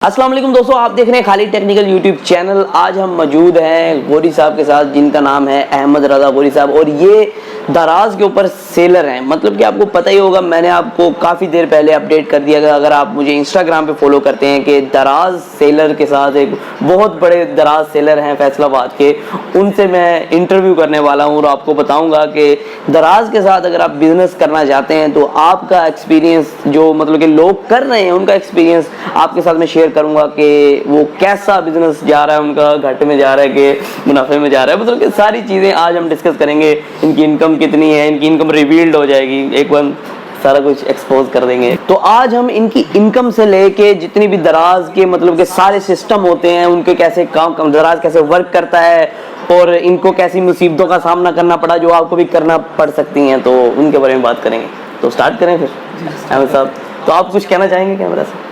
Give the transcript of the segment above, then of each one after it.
अस्सलाम वालेकुम दोस्तों, आप देख रहे हैं खालिद टेक्निकल यूट्यूब चैनल। आज हम मौजूद हैं गोरी साहब के साथ, जिनका नाम है अहमद रज़ा गोरी साहब, और ये दराज के ऊपर सेलर हैं। मतलब कि आपको पता ही होगा, मैंने आपको काफ़ी देर पहले अपडेट कर दिया, अगर आप मुझे इंस्टाग्राम पे फॉलो करते हैं, कि दराज सेलर के साथ एक बहुत बड़े दराज सेलर हैं फैसलाबाद के, उनसे मैं इंटरव्यू करने वाला हूँ और आपको बताऊँगा कि दराज के साथ अगर आप बिज़नेस करना चाहते हैं तो आपका एक्सपीरियंस, जो मतलब कि लोग कर रहे हैं उनका एक्सपीरियंस आपके साथ में शेयर करूंगा कि वो कैसा बिजनेस जा रहा है, उनका घाटे में जा रहा है कि मुनाफे में जा रहा है। मतलब कि सारी चीज़ें आज हम डिस्कस करेंगे। इनकी इनकम कितनी है, इनकी इनकम रिवील्ड हो जाएगी, एक बार सारा कुछ एक्सपोज कर देंगे। तो आज हम इनकी इनकम से लेके जितनी भी दराज के मतलब के सारे सिस्टम होते हैं, उनके कैसे काम, दराज कैसे वर्क करता है और इनको कैसी मुसीबतों का सामना करना पड़ा जो आपको भी करना पड़ सकती हैं, तो उनके बारे में बात करेंगे। तो स्टार्ट करें फिर अहमद साहब। तो आप कुछ कहना चाहेंगे कैमरा से?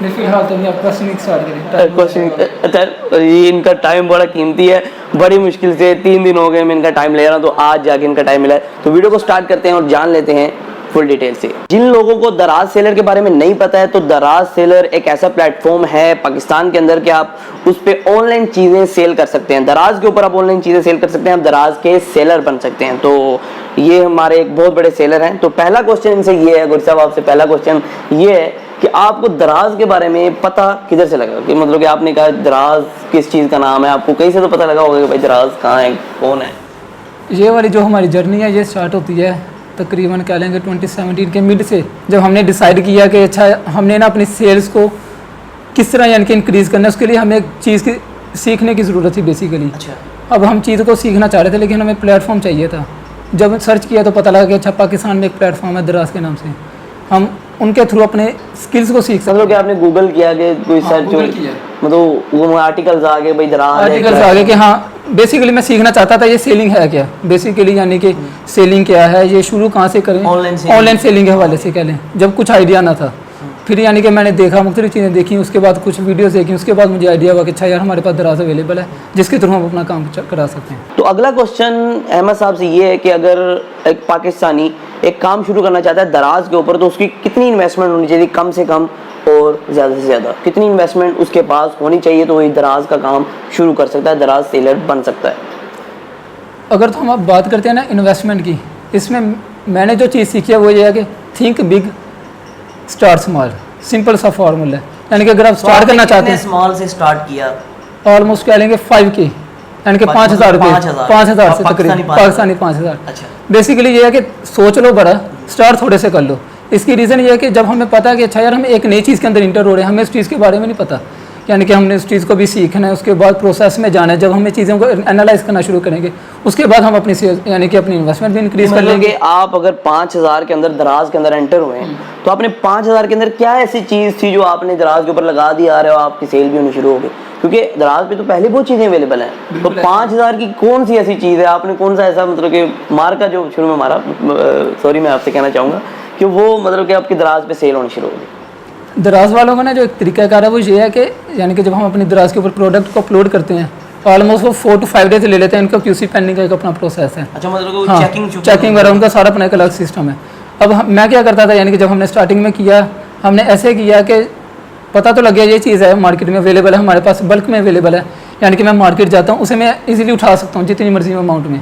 फिलहाल तो आप क्वेश्चन स्टार्ट करें। क्वेश्चन, अच्छा, ये इनका टाइम बड़ा कीमती है, बड़ी मुश्किल से 3 दिन हो गए मैं इनका टाइम ले रहा हूँ, तो आज जाके इनका टाइम मिला है। तो वीडियो को स्टार्ट करते हैं और जान लेते हैं फुल डिटेल से। जिन लोगों को दराज सेलर के बारे में नहीं पता है, तो दराज सेलर एक ऐसा प्लेटफॉर्म है पाकिस्तान के अंदर कि आप उस पर ऑनलाइन चीज़ें सेल कर सकते हैं। दराज के ऊपर आप ऑनलाइन चीज़ें सेल कर सकते हैं, आप दराज के सेलर बन सकते हैं। तो ये हमारे एक बहुत बड़े सेलर हैं। तो पहला क्वेश्चन इनसे ये है, गुर साहब आपसे पहला क्वेश्चन ये है कि आपको दराज के बारे में पता किधर से लगा? कि मतलब कि आपने कहा दराज किस चीज़ का नाम है, आपको कहीं से तो पता लगा होगा कि भाई दराज कहाँ है, कौन है? ये वाली जो हमारी जर्नी है ये स्टार्ट होती है तकरीबन कह लेंगे 2017 के मिड से, जब हमने डिसाइड किया कि अच्छा हमने ना अपनी सेल्स को किस तरह यानी कि इंक्रीज़ करना है, उसके लिए हमें एक चीज़ की सीखने की ज़रूरत थी बेसिकली। अच्छा। अब हम चीज़ को सीखना चाह रहे थे, लेकिन हमें प्लेटफॉर्म चाहिए था। जब सर्च किया तो पता लगा कि अच्छा पाकिस्तान में एक प्लेटफॉर्म है दराज के नाम से, हम उनके थ्रू अपने स्किल्स को सीख सकते। मतलब कि आपने गूगल किया कि कोई सर्च, मतलब वो आर्टिकल्स आ गए भाई दराज, आर्टिकल्स आ गए कि हाँ बेसिकली मैं सीखना चाहता था ये सेलिंग है क्या, बेसिकली यानी कि सेलिंग क्या है, ये शुरू कहाँ से करें, ऑनलाइन सेलिंग के हवाले से कह लें। जब कुछ आइडिया ना था, फिर यानी कि मैंने देखा, मुख्तलिफ चीज़ें देखी, उसके बाद कुछ वीडियोस देखी, उसके बाद मुझे आइडिया हुआ कि अच्छा यार हमारे पास दराज अवेलेबल है जिसके थ्रू हम अपना काम करा सकते हैं। तो अगला क्वेश्चन अहमद साहब से ये है कि अगर एक पाकिस्तानी एक काम शुरू करना चाहता है दराज के ऊपर, तो उसकी कितनी इन्वेस्टमेंट होनी चाहिए, कम से कम और ज़्यादा से ज़्यादा कितनी इन्वेस्टमेंट उसके पास होनी चाहिए, तो वही दराज का काम शुरू कर सकता है, दराज सेलर बन सकता है? अगर तो हम अब बात करते हैं ना इन्वेस्टमेंट की, इसमें मैंने जो चीज़ सीखी है वो ये है कि think big start small, simple सा फॉर्मूला है। यानी कि अगर आप स्टार्ट करना चाहते हैं, स्मॉल से स्टार्ट किया, ऑलमोस्ट कह लेंगे 5K, यानी कि 5,000 रुपये, 5,000 से तकरीबन पाकिस्तानी 5,000। अच्छा। बेसिकली ये है कि सोच लो बड़ा, स्टार्ट थोड़े से कर लो। इसकी रीज़न ये है कि जब हमें पता है कि अच्छा यार हम एक नई चीज़ के अंदर इंटर हो रहे हैं, हमें उस चीज़ के बारे में नहीं पता, यानी कि हमने उस चीज़ को भी सीखना है, उसके बाद प्रोसेस में जाना है। जब हमें चीज़ों को एनालाइज करना शुरू करेंगे, उसके बाद हम अपनी यानी कि अपनी इन्वेस्टमेंट भी इंक्रीज कर लेंगे। आप अगर 5,000 के अंदर दराज के अंदर एंटर हुए हैं, तो आपने 5,000 के अंदर क्या ऐसी चीज़ थी जो आपने दराज के ऊपर लगा दी आ रहे हो, आपकी सेल भी होनी शुरू हो गई? क्योंकि दराज पे तो पहले बहुत चीज़ें अवेलेबल हैं, तो 5,000 की कौन सी ऐसी चीज़ है, आपने कौन सा ऐसा मतलब कि मार्का जो शुरू में मारा, सॉरी मैं आपसे कहना चाहूँगा कि वो मतलब कि आपकी दराज पे सेल होनी शुरू हो गई? दराज वालों का ना जो एक तरीकाकार है वो ये है कि यानी कि जब हम अपनी दराज के ऊपर प्रोडक्ट को अपलोड करते हैं, ऑलमोस्ट वो 4 to 5 डेज ले लेते हैं। इनका QC पेंडिंग का एक अपना प्रोसेस है। अच्छा, मतलब हाँ, चेकिंग वगैरह उनका सारा अपना एक अलग सिस्टम है। अब मैं क्या करता था, यानी कि जब हमने स्टार्टिंग में किया, हमने ऐसे किया कि पता तो लग गया ये चीज़ है मार्केट में अवेलेबल है, हमारे पास बल्क में अवेलेबल है, यानी कि मैं मार्केट जाता हूँ उसे मैं इजीली उठा सकता हूँ जितनी मर्जी अमाउंट में।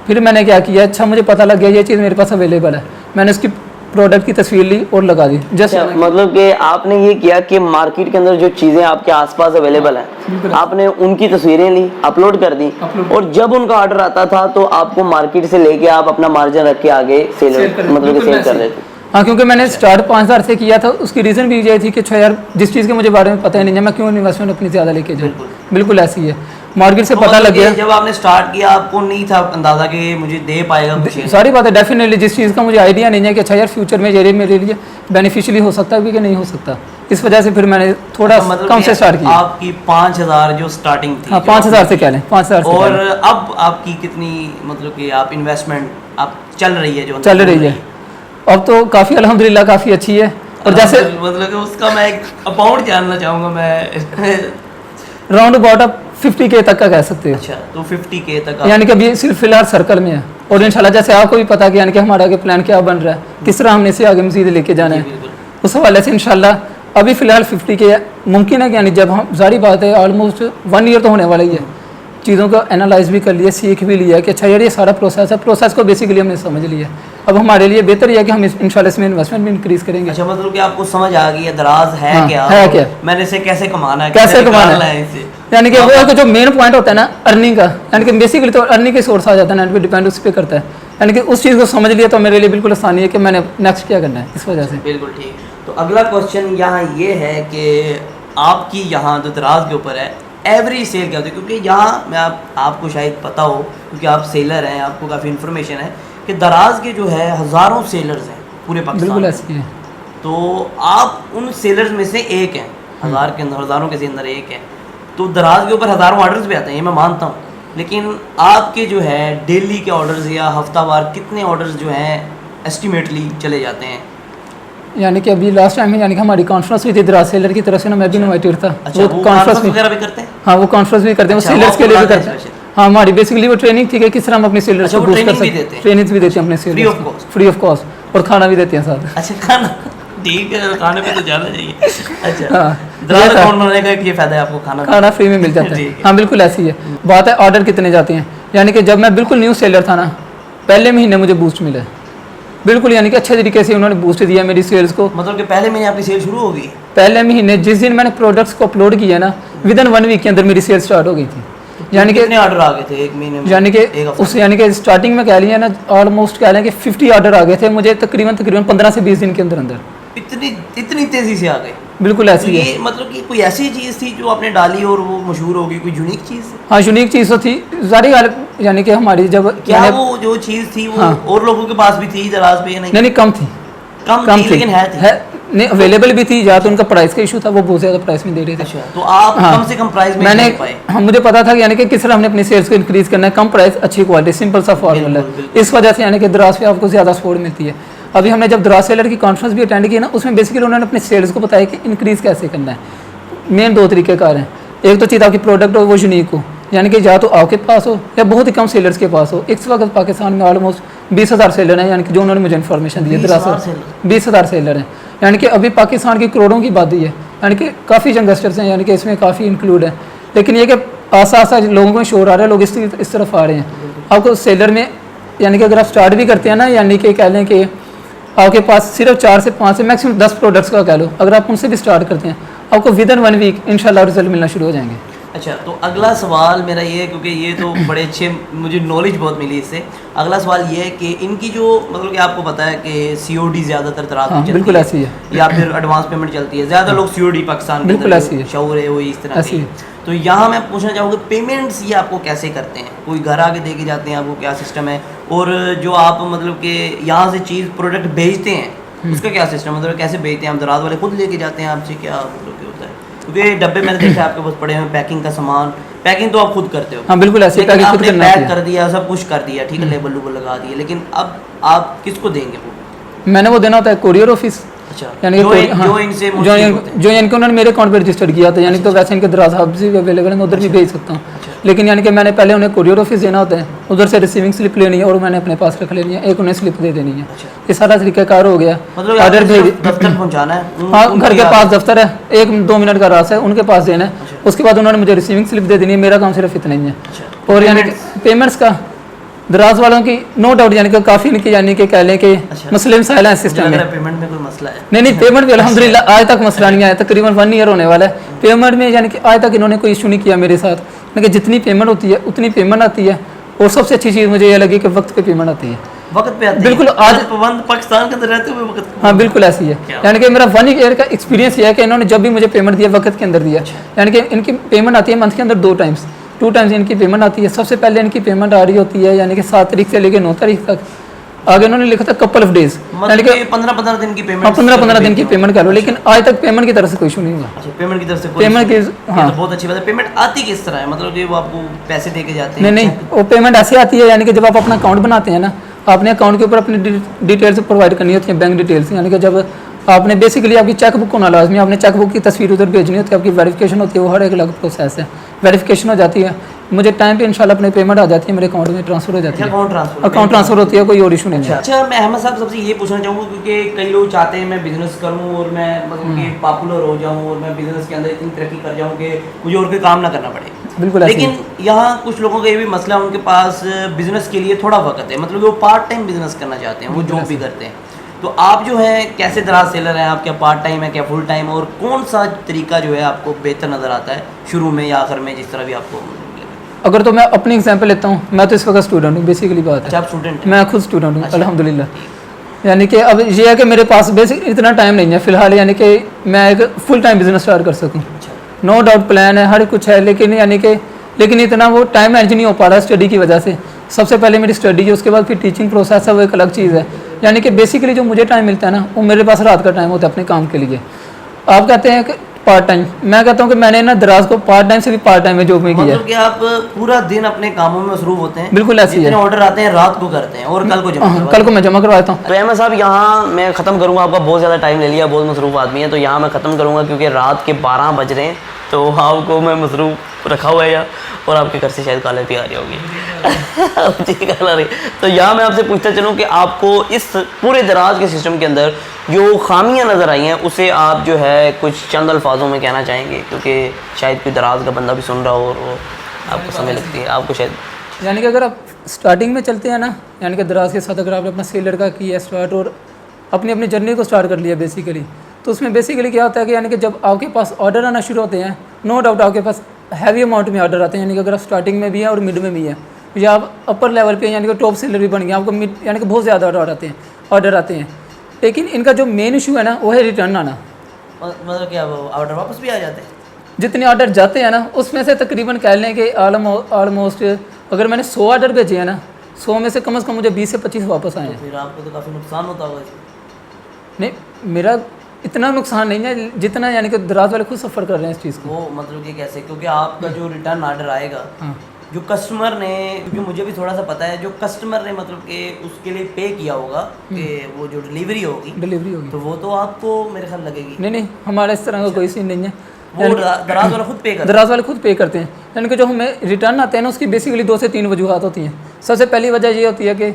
फिर मैंने क्या किया, अच्छा मुझे पता लग गया ये चीज़ मेरे पास अवेलेबल है, मैंने उसकी प्रोडक्ट की तस्वीर ली और लगा दी। जस्ट मतलब कि आपने ये किया कि मार्केट के अंदर जो चीज़ें आपके आसपास अवेलेबल हैं, आपने उनकी तस्वीरें ली, अपलोड कर दी, और जब उनका ऑर्डर आता था तो आपको मार्केट से लेके आप अपना मार्जिन रख के आगे सेल मतलब कि सेल कर देते? हाँ, क्योंकि मैंने स्टार्ट 5,000 से किया था। उसकी रीज़न भी ये थी कि अच्छा यार जिस चीज़ के मुझे बारे में पता ही नहीं है, मैं क्यों इन्वेस्टमेंट अपनी ज़्यादा लेके जाऊँ। बिल्कुल ऐसी है, मार्केट से पता लग गया। जब आपने स्टार्ट किया आपको नहीं था अंदाजा कि मुझे दे पाएगा कुछ? सारी बात है, डेफिनेटली जिस चीज़ का मुझे आइडिया नहीं है कि अच्छा यार फ्यूचर में ये मेरे लिए बेनिफिशियली हो सकता है कि नहीं हो सकता, इस वजह से फिर मैंने थोड़ा कम से स्टार्ट किया। आपकी 5,000 जो स्टार्टिंग थी, हाँ 5,000 से कह लें, 5,000 से। और अब आपकी कितनी मतलब कि आप इन्वेस्टमेंट आप चल रही है जो चल रही है? अब तो काफ़ी अल्हम्दुलिल्लाह काफ़ी अच्छी है। और जैसे मतलब कि उसका मैं एक अमाउंट जानना चाहूँगा मैं। राउंड अबाउट आप 50K तक का कह सकते हो। अच्छा, तो 50K तक यानी कि अभी सिर्फ फिलहाल सर्कल में है, और इंशाल्लाह जैसे आपको भी पता है कि यानी कि हमारा आगे प्लान क्या बन रहा है, किस तरह हमने इसे आगे मज़ीद लेके जाना है, उस हवाले से इंशाल्लाह अभी फ़िलहाल 50 के है। मुमकिन है कि यानी जब हम, जारी बात है, ऑलमोस्ट 1 ईयर तो होने वाला ही है, चीज़ों को एनालाइज भी कर लिया, सीख भी लिया कि अच्छा यार ये सारा प्रोसेस है, प्रोसेस को बेसिकली हमने समझ लिया। अब हमारे लिए बेहतर यह है कि हम इंशाल्लाह इसमें इन्वेस्टमेंट भी इंक्रीज़ करेंगे। अच्छा, मतलब कि आपको समझ आ गई है दराज है हाँ, क्या, है क्या, मैंने इसे कैसे कमाना है, कैसे कमाना निकालना है इसे। यानी कि वो जो मेन पॉइंट होता है ना अर्निंग का, यानी कि बेसिकली तो अर्निंग के सोर्स आ जाता है ना, पे डिपेंड उस पर करता है। यानी कि उस चीज़ को समझ लिया तो मेरे लिए बिल्कुल आसानी है कि मैंने नेक्स्ट क्या करना है, इस वजह से। बिल्कुल ठीक। तो अगला क्वेश्चन यहाँ ये है कि आपकी यहाँ जो दराज के ऊपर है एवरेज सेल क्या होती है, क्योंकि यहाँ मैं आपको शायद पता हो क्योंकि आप सेलर हैं, आपको काफ़ी इन्फॉर्मेशन है कि दराज के जो है हज़ारों सेलर्स हैं पूरे पाकिस्तान बिल्कुल में। ऐसी है। तो आप उन सेलर्स में से एक हैं, हज़ार के अंदर, हज़ारों के अंदर एक है। तो दराज के ऊपर हज़ारों ऑर्डर्स भी आते हैं, ये मैं मानता हूँ, लेकिन आपके जो है डेली के ऑर्डर्स या हफ्तावार कितने ऑर्डर्स जो हैं एस्टिमेटली चले जाते हैं? यानी कि अभी लास्ट टाइम में यानी कि हमारी कॉन्फ्रेंस हुई थी दराज सेलर की तरफ से ना, मैं भी इनवाइटेड था। अच्छा, वो कॉन्फ्रेंस वगैरह भी करते हैं? हाँ, वो कॉन्फ्रेंस भी करते हैं, वो अच्छा, सेलर्स वो के लिए भी बुलाते करते हैं हैं। हाँ, हमारी बेसिकली वो ट्रेनिंग थी कि किस तरह हम अपने सेलर्स अच्छा, को वो बूस्ट कर ट्रेनिंग भी सकते देते हैं? हैं। ट्रेनिंग भी देते हैं अपने Free of सेलर्स cost? को, फ्री ऑफ कॉस्ट, और खाना भी देते हैं साथ। अच्छा, खाना ठीक है, खाने पे तो जाना चाहिए। अच्छा, हाँ, दराज ये था। अकाउंट बनाने का एक ये फायदा है आपको, खाना फ्री में मिल जाता है। ठीक है। हाँ, बिल्कुल ऐसी है बात है। ऑर्डर कितने जाते हैं, यानी कि जब मैं बिल्कुल न्यू सेलर था ना, पहले महीने मुझे बूस्ट मिला है बिल्कुल, यानी कि अच्छे तरीके से उन्होंने बूस्ट दिया मेरी सेल्स को। मतलब कि पहले महीने आपकी सेल शुरू होगी? पहले महीने जिस दिन मैंने प्रोडक्ट्स को अपलोड किया ना, विदिन 1 वीक के अंदर मेरी सेल स्टार्ट हो गई थी। यानी कि कितने ऑर्डर आ गए थे एक महीने में? यानी कि एक हफ्ते उस यानी कि स्टार्टिंग में कह लिया ना, ऑलमोस्ट कह लें कि 50 ऑर्डर आ गए थे मुझे तकरीबन 15 से 20 दिन के अंदर अंदर। इतनी तेजी से आ गए? बिल्कुल तो ऐसी है। ये मतलब कि कोई ऐसी चीज़ थी जो आपने डाली और वो मशहूर होगी, कोई यूनिक चीज़? हाँ, यूनिक चीज़ तो थी जारी गाल, यानी कि हमारी जब क्या मैंने- वो जो चीज़ थी वो हाँ। और लोगों के पास भी थी दराज पे या नहीं? नहीं कम थी, कम थी लेकिन है थी। नहीं अवेलेबल भी थी, या तो उनका प्राइस का इशू था, वो बहुत ज़्यादा प्राइस में दे रहे थे। अच्छा, तो आप हाँ। कम से कम प्राइस में मैंने दे पाए? हाँ, मुझे पता था कि यानी कि किस तरह हमने अपनी सेल्स को इंक्रीज करना है, कम प्राइस अच्छी क्वालिटी, सिंपल सा फॉर्मूला बिल्कुल, है। बिल्कुल। इस वजह से यानी कि दराज पे आपको ज़्यादा सपोर्ट मिलती है। अभी हमने जब दराज सेलर की कॉन्फ्रेंस भी अटेंड की ना, उसमें बेसिकली उन्होंने अपने सेल्स को बताया कि इंक्रीज़ कैसे करना है। मेन 2 तरीक़ेकार हैं, एक तो चीज़ आपकी प्रोडक्ट हो वो यूनिक हो, यानी कि या तो आपके पास हो या बहुत ही कम सेलर्स के पास हो। इस वक्त पाकिस्तान में ऑलमोस्ट 20,000 सेलर हैं, यानी कि जो उन्होंने मुझे इन्फॉर्मेशन दी है। 20,000 सेलर हैं, यानी कि अभी पाकिस्तान की करोड़ों की आबादी है, यानी कि काफ़ी यंगस्टर्स हैं, यानी कि इसमें काफ़ी इंक्लूड है। लेकिन ये कि आसा आसा लोगों में शोर आ रहा है, लोग इस तरफ आ रहे हैं। आपको सेलर में यानी कि अगर आप स्टार्ट भी करते हैं ना, यानी कि कह लें कि आपके पास सिर्फ 4 से 5 से मैक्सिमम 10 प्रोडक्ट्स का कह लो, अगर आप उनसे भी स्टार्ट करते हैं, आपको विदिन 1 वीक इंशाल्लाह रिजल्ट मिलना शुरू हो जाएंगे। अच्छा, तो अगला सवाल मेरा ये है, क्योंकि ये तो बड़े अच्छे मुझे नॉलेज बहुत मिली इससे। अगला सवाल ये है कि इनकी जो मतलब कि आपको पता है कि COD ज़्यादातर दराज में हाँ, चलती बिल्कुल है ऐसी है। या फिर एडवांस पेमेंट चलती है, ज़्यादा लोग COD पाकिस्तान के बिल्कुल अंदर ऐसी है। शौर है वो इस तरह ऐसी की। है। तो यहाँ मैं पूछना चाहूँगा पेमेंट्स ये आपको कैसे करते हैं? कोई घर आके दे के जाते हैं, आपको क्या सिस्टम है? और जो आप मतलब कि यहाँ से चीज़ प्रोडक्ट भेजते हैं उसका क्या सिस्टम, मतलब कैसे भेजते हैं? आप दराज वाले खुद लेके जाते हैं आपसे, क्या मतलब क्या होता है? क्योंकि डब्बे मैंने देखा है आपके पास पड़े हैं, पैकिंग का सामान, पैकिंग तो आप खुद करते हो। हाँ, बिल्कुल ऐसे लेकिन पैकिंग खुद आपने करना पैक होती है। कर दिया, सब कुछ कर दिया, ठीक है, लेबल लूबल लगा दिए, लेकिन अब आप किसको देंगे वो? मैंने वो देना होता है कोरियर ऑफिस, अच्छा, यानी जो कि जो इनसे जो मुंसलिक होते हैं। जो यानी कि उन्होंने मेरे अकाउंट पे रजिस्टर किया था, यानी तो वैसे इनके दराज हब भी अवेलेबल है, मैं उधर भी भेज सकता हूँ। लेकिन यानी कि मैंने पहले उन्हें कोरियर ऑफिस देना होता है, उधर से रिसीविंग स्लिप लेनी है और मैंने अपने पास रख लेनी है, एक उन्हें स्लिप दे देनी है। अच्छा। ये सारा तरीकाकार हो गया। मतलब ऑर्डर आपको भेज सिर्फ दफ्तर पहुंचाना है? हाँ, घर के उनकी पास दफ्तर है, 1-2 मिनट का रास्ता है, उनके पास देना है। उसके बाद उन्होंने मुझे रिसीविंग स्लिप दे देनी है, मेरा काम सिर्फ इतना ही है। अच्छा। और यानी कि पेमेंट्स का दराज वालों की नो डाउट यानी कि काफ़ी इनकी यानी कि कह लें कि अच्छा। मसले मसाइल हैं मुझे सिस्टम लग में। रहा है पेमेंट में कोई मसला है। नहीं पेमेंट भी अल्हम्दुलिल्लाह आज तक मसला नहीं आया, तकरीबन 1 ईयर होने वाला है पेमेंट में, यानी कि आज तक इन्होंने कोई इशू नहीं किया मेरे साथ। लेकिन जितनी पेमेंट होती है उतनी पेमेंट आती है, और सबसे अच्छी चीज़ मुझे ये लगी कि वक्त पे पेमेंट आती है, वक्त पे आती है? बिल्कुल। आज पाबंद पाकिस्तान के अंदर रहते हुए वक्त? हाँ, बिल्कुल ऐसी है। यानी कि मेरा 1 ईयर का एक्सपीरियंस ये है कि इन्होंने जब भी मुझे पेमेंट दिया वक्त के अंदर दिया। यानी कि इनकी पेमेंट आती है मंथ के अंदर 2 टाइम्स इनकी पेमेंट आती है। सबसे पहले इनकी पेमेंट आ रही होती है यानी कि 7 तारीख से लेकर 9 तारीख तक, आगे उन्होंने लिखा था कपल ऑफ डेज, यानी मतलब कि 15-15 दिन की पेमेंट? हाँ, 15-15 दिन की पेमेंट कर लो, लेकिन आज तक पेमेंट की तरफ से कोई इशू नहीं हुआ। अच्छा, पेमेंट की तरफ से कोई पेमेंट issue की नहीं। हाँ, ये तो बहुत अच्छी बात है। पेमेंट आती किस तरह है, मतलब कि वो आपको पैसे दे के जाते हैं? नहीं वो पेमेंट ऐसे आती है यानी कि जब आप अपना अकाउंट बनाते हैं ना, आपने अकाउंट के ऊपर अपनी डिटेल्स प्रोवाइड करनी होती है, बैंक डिटेल्स। यानी कि जब आपने बेसिकली आपकी चेकबुक होना लाजमी, आपने चेकबुक की तस्वीर उधर भेजनी होती है, आपकी वेरिफिकेशन होती है, वो हर एक अलग प्रोसेस है। वेरिफिकेशन हो जाती है, मुझे टाइम पे इंशाल्लाह अपनी पेमेंट आ जाती है, मेरे अकाउंट में ट्रांसफर हो जाती है। अकाउंट ट्रांसफर होती है, कोई और इशू नहीं है। अच्छा, मैं अहमद साहब सबसे ये पूछना चाहूँगा, क्योंकि कई लोग चाहते हैं मैं बिजनेस करूँ और मैं मतलब कि पॉपुलर हो जाऊँ और मैं बिजनेस के अंदर इतनी तरक्की कर जाऊँ कि मुझे और कोई काम ना करना पड़े। बिल्कुल ऐसे ही। लेकिन यहाँ कुछ लोगों का ये भी मसला है, उनके पास बिजनेस के लिए थोड़ा वक्त है, मतलब कि वो पार्ट टाइम बिजनेस करना चाहते हैं, वो जॉब भी करते हैं। तो आप जो है कैसे दराज सेलर हैं, आप क्या पार्ट टाइम है क्या फुल टाइम, और कौन सा तरीका जो है आपको बेहतर नज़र आता है शुरू में या आखिर में, जिस तरह भी आपको लगे? अगर तो मैं अपनी एग्जांपल लेता हूँ, मैं तो इस वक्त स्टूडेंट हूँ, बेसिकली बात है। अच्छा, आप स्टूडेंट हैं? मैं खुद स्टूडेंट हूँ अच्छा। अल्हम्दुलिल्लाह। यानी कि अब ये है कि मेरे पास बेसिक इतना टाइम नहीं है फ़िलहाल, यानी कि मैं एक फुल टाइम बिजनेस स्टार्ट कर सकूँ। नो डाउट प्लान है, हर कुछ है, लेकिन इतना वो टाइम मैनेज नहीं हो पा रहा स्टडी की वजह से। सबसे पहले मेरी स्टडी है, उसके बाद फिर टीचिंग प्रोसेस है, वो एक अलग चीज़ है। यानी कि बेसिकली जो मुझे टाइम मिलता है ना, वो मेरे पास रात का टाइम होता है अपने काम के लिए। आप कहते हैं कि पार्ट टाइम, मैं कहता हूँ कि मैंने ना दराज को पार्ट टाइम से भी पार्ट टाइम में जॉब में किया है। मतलब कि आप पूरा दिन अपने कामों में मसरूफ होते हैं? बिल्कुल ऐसे ही है। जितने ऑर्डर आते हैं रात को करते हैं और कल को जमा करवाते हैं? कल को मैं जमा करवाता हूँ। तो अहमद साहब, यहाँ मैं ख़त्म करूँगा, आपका बहुत ज़्यादा टाइम ले लिया, बहुत मसरूफ़ आदमी है, तो यहाँ मैं ख़त्म करूँगा क्योंकि रात के 12 बज रहे हैं, तो आपको मैं मसरूफ़ रखा हुआ है यहाँ, और आपके घर से शायद कॉलर भी आ रही होगी। जी, कॉलर आ रही। तो यहाँ मैं आपसे पूछता चलूँ कि आपको इस पूरे दराज के सिस्टम के अंदर जो खामियां नज़र आई हैं, उसे आप जो है कुछ चंद अल्फाजों में कहना चाहेंगे, क्योंकि शायद कोई दराज का बंदा भी सुन रहा हो और वो आपको समय लगती है, आपको शायद। यानी कि अगर आप स्टार्टिंग में चलते हैं ना, यानी कि दराज के साथ अगर आपने अपना सेलर का किया स्टार्ट और अपनी अपनी जर्नी को स्टार्ट कर लिया बेसिकली, तो उसमें बेसिकली क्या होता है कि यानी कि जब आपके पास ऑर्डर आना शुरू होते हैं, नो डाउट आपके पास हैवी अमाउंट में ऑर्डर आते हैं। यानी कि अगर आप स्टार्टिंग में भी हैं और मिड में भी हैं, या आप अपर लेवल पे यानी कि टॉप सेलर भी बन गए, आपको मिड यानी कि बहुत ज़्यादा ऑर्डर आते हैं। लेकिन इनका जो मेन इशू है ना, वो है रिटर्न आना। मतलब क्या वो ऑर्डर वापस भी आ जाते हैं? जितने ऑर्डर जाते हैं ना, उसमें से तकरीबन कह लें कि ऑलमोस्ट अगर मैंने 100 ऑर्डर भेजे हैं ना, 100 में से कम मुझे 20 से 25 वापस आए हैं। फिर आपको तो काफ़ी नुकसान होता होगा। नहीं, मेरा इतना नुकसान नहीं है जितना यानी कि दराज वाले खुद सफ़र कर रहे हैं इस चीज़ को। वो मतलब कि कैसे, क्योंकि आपका जो रिटर्न ऑर्डर आएगा, जो कस्टमर ने, क्योंकि मुझे भी थोड़ा सा पता है, जो कस्टमर ने मतलब कि उसके लिए पे किया होगा कि वो जो डिलीवरी होगी, तो वो तो आपको मेरे ख्याल लगेगी। नहीं, हमारा इस तरह का कोई सीन नहीं है। वो दराज वाला खुद पे करते हैं? दराज वाले खुद पे करते हैं। यानी कि जो हमें रिटर्न आते हैं ना, उसकी बेसिकली 2 से 3 वजूहत होती हैं। सबसे पहली वजह ये होती है कि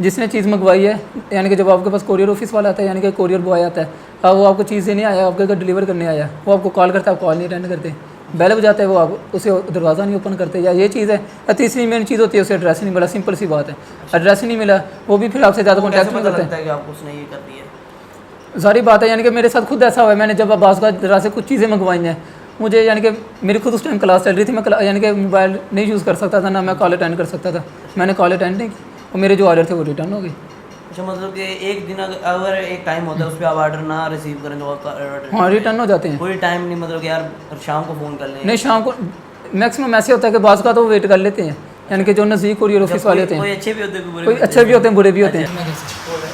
जिसने चीज़ मंगवाई है, यानी कि जब आपके पास कोरियर ऑफिस वाला आता है, यानी कि कोरियर बॉय आता है, अब वो आपको चीज़ देने आया, आपके घर डिलीवर करने आया, वो आपको कॉल करता है, आप कॉल नहीं अटेंड करते, बेल बजाते हैं, वो आप उसे दरवाज़ा नहीं ओपन करते, या ये चीज़ है। या तीसरी मेन चीज़ होती है, उसे एड्रेस नहीं मिला, सिंपल सी बात है, एड्रेस नहीं मिला, वो भी फिर आपसे ज़्यादा कॉन्टैक्ट नहीं करते हैं। आपको उसने ये कर दिया? सारी बात है, यानी कि मेरे साथ खुद ऐसा हुआ है। मैंने जब अब्बास का दराज से कुछ चीज़ें मंगवाई हैं, मुझे यानी कि मेरी खुद उस टाइम क्लास चल रही थी, मैं यानी कि मोबाइल नहीं यूज़ कर सकता था, ना मैं कॉल अटेंड कर सकता था। मैंने कॉल अटेंड नहीं की और मेरे जो ऑर्डर थे वो रिटर्न हो गए। अच्छा, मतलब कि एक दिन अगर एक टाइम होता है उस पर आप ऑर्डर ना रिसीव करें तो ऑर्डर हाँ रिटर्न हो जाते हैं। कोई टाइम नहीं, मतलब कि यार शाम को फ़ोन कर लें? नहीं, शाम को मैक्सिमम ऐसे होता है कि बाज़ का तो वेट कर लेते हैं, यानी कि जो नज़दीक कोरियर ऑफिस वाले होते हैं। कोई अच्छे भी होते हैं, कोई अच्छे भी होते हैं, बुरे भी होते हैं।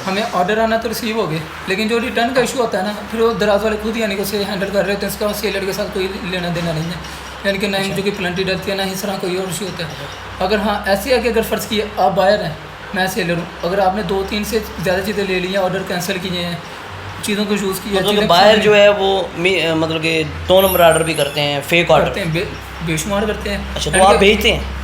हमें ऑर्डर आना तो रिसीव हो गए, लेकिन जो रिटर्न का इशू होता है ना, फिर वो दराज वाले खुद यानी कि उसे हैंडल कर रहे होते हैं। इसका सेलर के साथ कोई लेना देना नहीं है, यानी कि ना ही जो कि प्लेंटी डरती है, ना ही इस तरह कोई और इशू होता है। अगर हाँ ऐसे है कि अगर फ़र्ज़ किए आप बायर हैं, मैं सेलर हूँ, अगर आपने 2-3 से ज़्यादा चीज़ें ले ली हैं, ऑर्डर कैंसिल किए हैं, चीज़ों को यूज़ किया, मतलब बायर जो है वो मतलब कि 2 नंबर ऑर्डर भी करते हैं, फेक ऑर्डर करते हैं, बेशुमार करते हैं। अच्छा, तो आप भेजते हैं?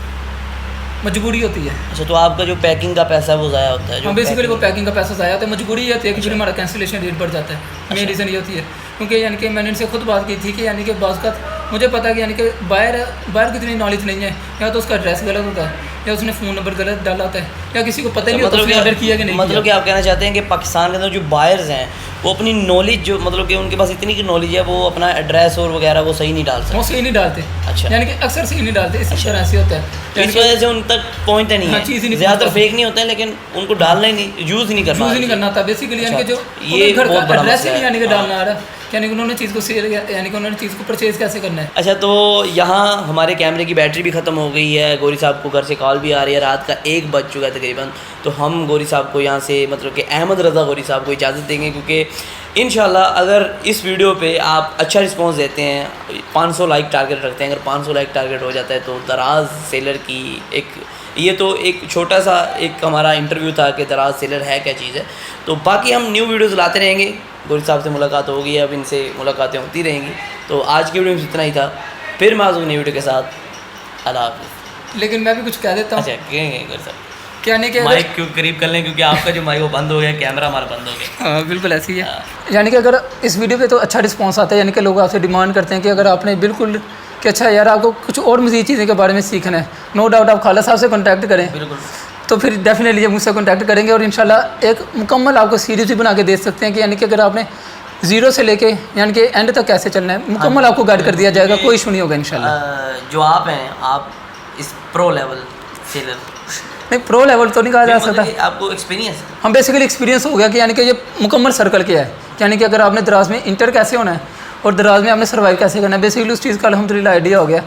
मजबूरी होती है। अच्छा, तो आपका जो पैकिंग का पैसा है वो ज़ाया होता है? हाँ, बेसिकली वो पैकिंग का पैसा ज़ाया होता है। मजबूरी ये होती है कि फिर हमारा कैंसिलेशन रेट बढ़ जाता है। मेन रीज़न ये होती है, क्योंकि यानी कि मैंने इनसे खुद बात की थी कि यानी कि बाज़ का मुझे पता है कि यानी कि बायर की इतनी नॉलेज नहीं है, या तो उसका एड्रेस गलत होता है, या उसने फ़ोन नंबर गलत डाला होता है, या किसी को पता ही नहीं होता उसने ऑर्डर किया कि नहीं। मतलब कि आप कहना चाहते हैं कि पाकिस्तान के अंदर जो बायर्स हैं वो अपनी नॉलेज, जो मतलब कि उनके पास इतनी की नॉलेज है, वो अपना एड्रेस और वगैरह वो सही नहीं डाल सकते? वो सही नहीं डालते। अच्छा, यानी कि अक्सर सही नहीं डालते, इस तरह से होता है। इस वजह से उन तक पहुँचते नहीं है। ज़्यादातर फेक नहीं होते हैं, लेकिन उनको डालना ही नहीं, यूज़ ही नहीं करना था बेसिकली। यानी कि जो ये घर बहुत का बड़ा एड्रेस ही मसला नहीं यानी कि है। डालना आ रहा, यानी कि उन्होंने चीज़ को शेयर, यानी कि उन्होंने चीज़ को परचेज़ कैसे करना है। अच्छा, तो यहाँ हमारे कैमरे की बैटरी भी ख़त्म हो गई है, गौरी साहब को घर से कॉल भी आ रही है, रात का 1 बज चुका है तकरीबन, तो हम गौरी साहब को यहाँ से मतलब कि अहमद रज़ा गौरी साहब को इजाज़त देंगे, क्योंकि इंशाल्लाह अगर इस वीडियो पे आप अच्छा रिस्पांस देते हैं, 500 लाइक टारगेट रखते हैं, अगर 500 लाइक टारगेट हो जाता है तो दराज सेलर की ये तो एक छोटा सा एक हमारा इंटरव्यू था कि दराज सेलर है क्या चीज़ है। तो बाकी हम न्यू वीडियोज़ लाते रहेंगे, गौरी साहब से मुलाकात होगी, अब इनसे मुलाकातें होती रहेंगी। तो आज की वीडियो में इतना ही था, फिर मैं आज नई वीडियो के साथ। अल्लाह हाफ़िज़। लेकिन मैं भी कुछ कह देता हूँ। अच्छा कहेंगे एक बार सर, क्या नहीं कि माइक क्यों करीब कर लें, क्योंकि आपका जो माइक वो बंद हो गया, कैमरा हमारा बंद हो गया। हाँ बिल्कुल ऐसी ही है। यानी कि अगर इस वीडियो पे तो अच्छा रिस्पांस आता है, यानी कि लोग आपसे डिमांड करते हैं कि अगर आपने बिल्कुल कि अच्छा यार आपको कुछ और मज़ीद चीज़ें के बारे में सीखना है, नो डाउट आप खाला साहब से कॉन्टैक्ट करें, बिल्कुल। तो फिर डेफिनेटली ये मुझसे कॉन्टैक्ट करेंगे और इंशाल्लाह एक मुकम्मल आपको सीरीज भी बना के दे सकते हैं कि यानी कि अगर आपने ज़ीरो से लेके यानी कि एंड तक कैसे चलना है मुकम्मल आपको गाइड कर दिया जाएगा, कोई इशू नहीं होगा इंशाल्लाह। जो आप हैं, आप इस प्रो लेवल सेलर, नहीं प्रो लेवल तो नहीं कहा जा सकता, आपको एक्सपीरियंस है। हम बेसिकली एक्सपीरियंस हो गया कि यानी कि ये मुकम्मल सर्कल क्या है, यानी कि अगर आपने दराज में इंटर कैसे होना है और दराज में आपने सर्वाइव कैसे करना है, बेसिकली उस चीज़ का अल्हम्दुलिल्लाह आइडिया हो गया।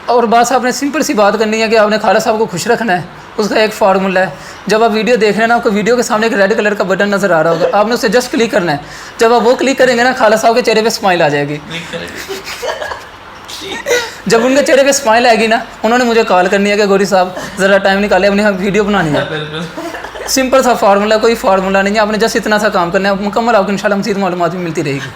और बस आपने सिंपल सी बात करनी है कि आपने खाला साहब को खुश रखना है, उसका एक फार्मूला है। जब आप वीडियो देख रहे हैं ना, आपको वीडियो के सामने एक रेड कलर का बटन नज़र आ रहा होगा, आपने उसे जस्ट क्लिक करना है। जब आप वो क्लिक करेंगे ना, खाला साहब के चेहरे पे स्माइल आ जाएगी। जब उनके चेहरे पे स्माइल आएगी ना, उन्होंने मुझे कॉल करनी है कि गौरी साहब ज़रा टाइम निकाले, अपने वीडियो बनानी है। सिंपल सा फार्मूला, कोई फार्मूला नहीं है, आपने जस्ट इतना सा काम करना है, मुकम्मल आपको इंशाल्लाह मज़ीद मालूमात भी मिलती रहेगी।